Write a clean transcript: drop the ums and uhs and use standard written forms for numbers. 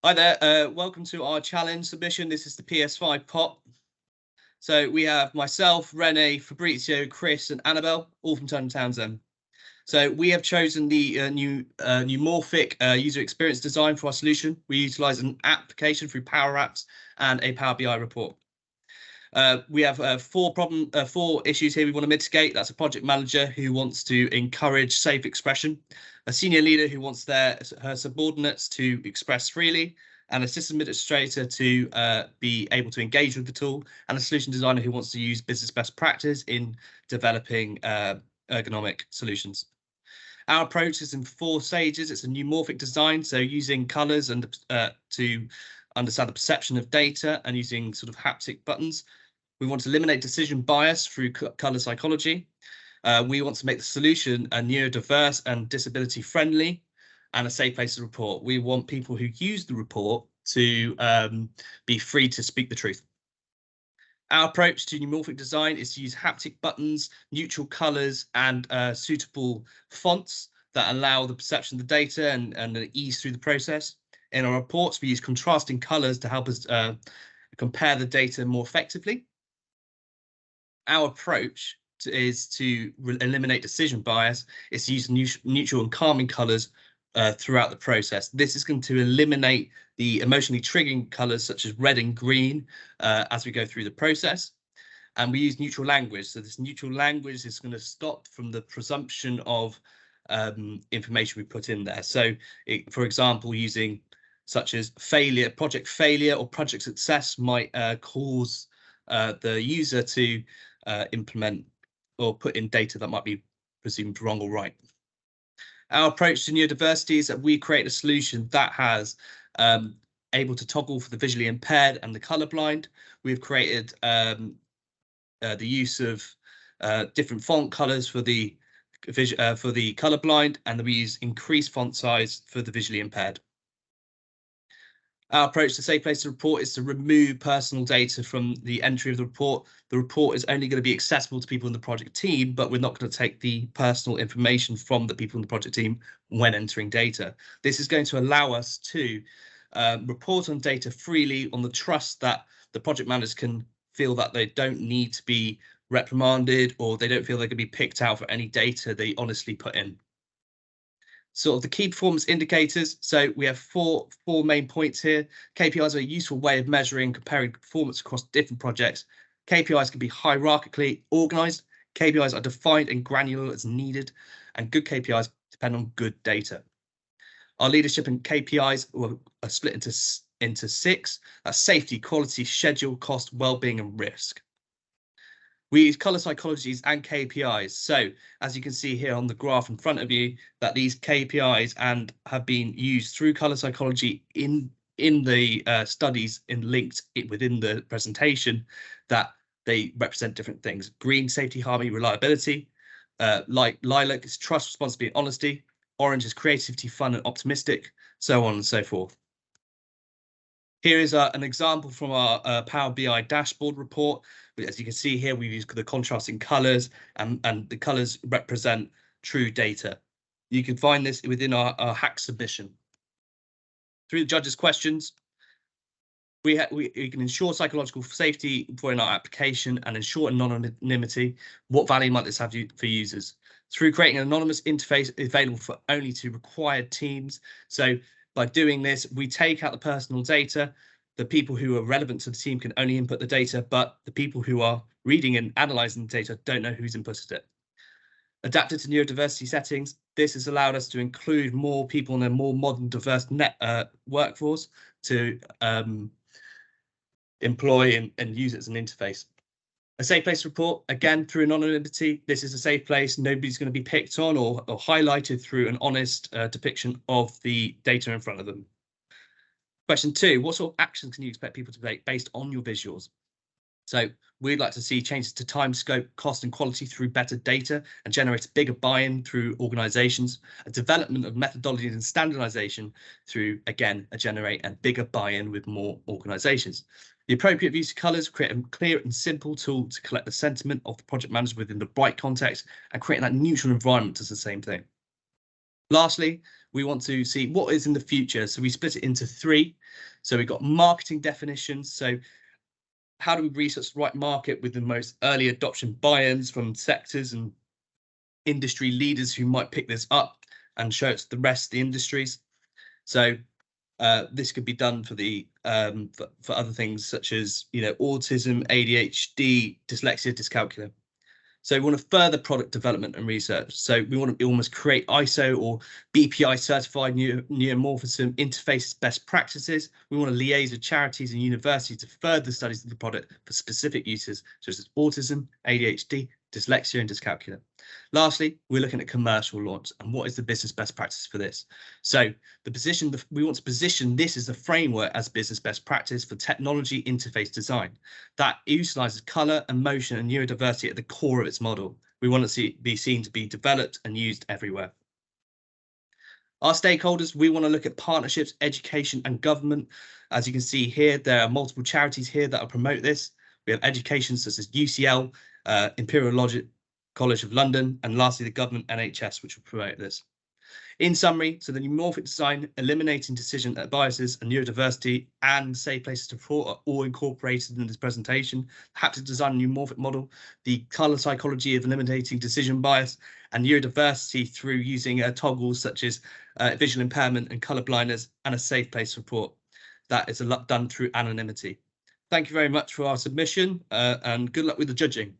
Hi there, welcome to our challenge submission. This is the PS5 Pot. So we have myself, Rene, Fabrizio, Chris and Annabelle, all from Tottenham Townsend. So we have chosen the new Neumorphic user experience design for our solution. We utilise an application through Power Apps and a Power BI report. We have four issues here we want to mitigate. That's a project manager who wants to encourage safe expression, a senior leader who wants her subordinates to express freely, and a system administrator to be able to engage with the tool, and a solution designer who wants to use business best practice in developing ergonomic solutions. Our approach is in 4 stages. It's a neumorphic design, so using colours and to understand the perception of data and using sort of haptic buttons. We want to eliminate decision bias through colour psychology. We want to make the solution a neurodiverse and disability friendly and a safe place to report. We want people who use the report to be free to speak the truth. Our approach to neumorphic design is to use haptic buttons, neutral colours and suitable fonts that allow the perception of the data and an ease through the process. In our reports, we use contrasting colours to help us compare the data more effectively. Our approach is to eliminate decision bias. It's to use neutral and calming colours throughout the process. This is going to eliminate the emotionally triggering colours such as red and green as we go through the process. And we use neutral language. So this neutral language is going to stop from the presumption of information we put in there. So, for example, using such as failure, project failure or project success might cause the user to implement or put in data that might be presumed wrong or right. Our approach to neurodiversity is that we create a solution that has able to toggle for the visually impaired and the colorblind. We've created the use of different font colors for the colorblind, and then we use increased font size for the visually impaired. Our approach to safe place to report is to remove personal data from the entry of the report. The report is only going to be accessible to people in the project team, but we're not going to take the personal information from the people in the project team when entering data. This is going to allow us to report on data freely on the trust that the project managers can feel that they don't need to be reprimanded or they don't feel they can be picked out for any data they honestly put in. Sort of the key performance indicators. So we have four main points here. KPIs are a useful way of measuring and comparing performance across different projects. KPIs can be hierarchically organized. KPIs are defined and granular as needed, and good KPIs depend on good data. Our leadership and KPIs are split into 6. That's safety, quality, schedule, cost, well-being, and risk. We use colour psychologies and KPIs. So as you can see here on the graph in front of you, that these KPIs have been used through colour psychology in the studies linked within the presentation, that they represent different things. Green, safety, harmony, reliability. Like lilac is trust, responsibility, honesty. Orange is creativity, fun, and optimistic. So on and so forth. Here is an example from our Power BI dashboard report. As you can see here, we've used the contrasting colours, and the colours represent true data. You can find this within our hack submission. Through the judges' questions, we can ensure psychological safety in our application and ensure anonymity. What value might this have for users? Through creating an anonymous interface available for only to required teams. So by doing this, we take out the personal data. The people who are relevant to the team can only input the data, but the people who are reading and analysing the data don't know who's inputted it. Adapted to neurodiversity settings, this has allowed us to include more people in a more modern, diverse workforce to employ and use it as an interface. A safe place report, again, through anonymity. This is a safe place. Nobody's going to be picked on or highlighted through an honest depiction of the data in front of them. Question 2, what sort of actions can you expect people to take based on your visuals? So we'd like to see changes to time, scope, cost and quality through better data and generate a bigger buy-in through organisations, a development of methodologies and standardisation through, again, a bigger buy-in with more organisations. The appropriate use of colours, create a clear and simple tool to collect the sentiment of the project manager within the bright context, and creating that neutral environment does the same thing. Lastly, we want to see what is in the future. So we split it into 3. So we've got marketing definitions. So how do we research the right market with the most early adoption buy-ins from sectors and industry leaders who might pick this up and show it to the rest of the industries? So this could be done for the for other things such as, you know, autism, ADHD, dyslexia, dyscalculia. So we want to further product development and research. So we want to almost create ISO or BPI certified neumorphism interface best practices. We want to liaise with charities and universities to further studies of the product for specific uses such as autism, ADHD, dyslexia and dyscalculia. Lastly, we're looking at commercial launch and what is the business best practice for this. So we want to position this as a framework as business best practice for technology interface design that utilizes color and motion and neurodiversity at the core of its model. We want to be seen to be developed and used everywhere. Our stakeholders, we want to look at partnerships, education and government. As you can see here, there are multiple charities here that will promote this. We have education such as UCL, Imperial College of London, and lastly, the government NHS, which will promote this. In summary, so the neumorphic design, eliminating decision biases and neurodiversity and safe places to report are all incorporated in this presentation. Haptic design and neumorphic model, the color psychology of eliminating decision bias and neurodiversity through using toggles such as visual impairment and color blindness and a safe place to report. That is done through anonymity. Thank you very much for our submission and good luck with the judging.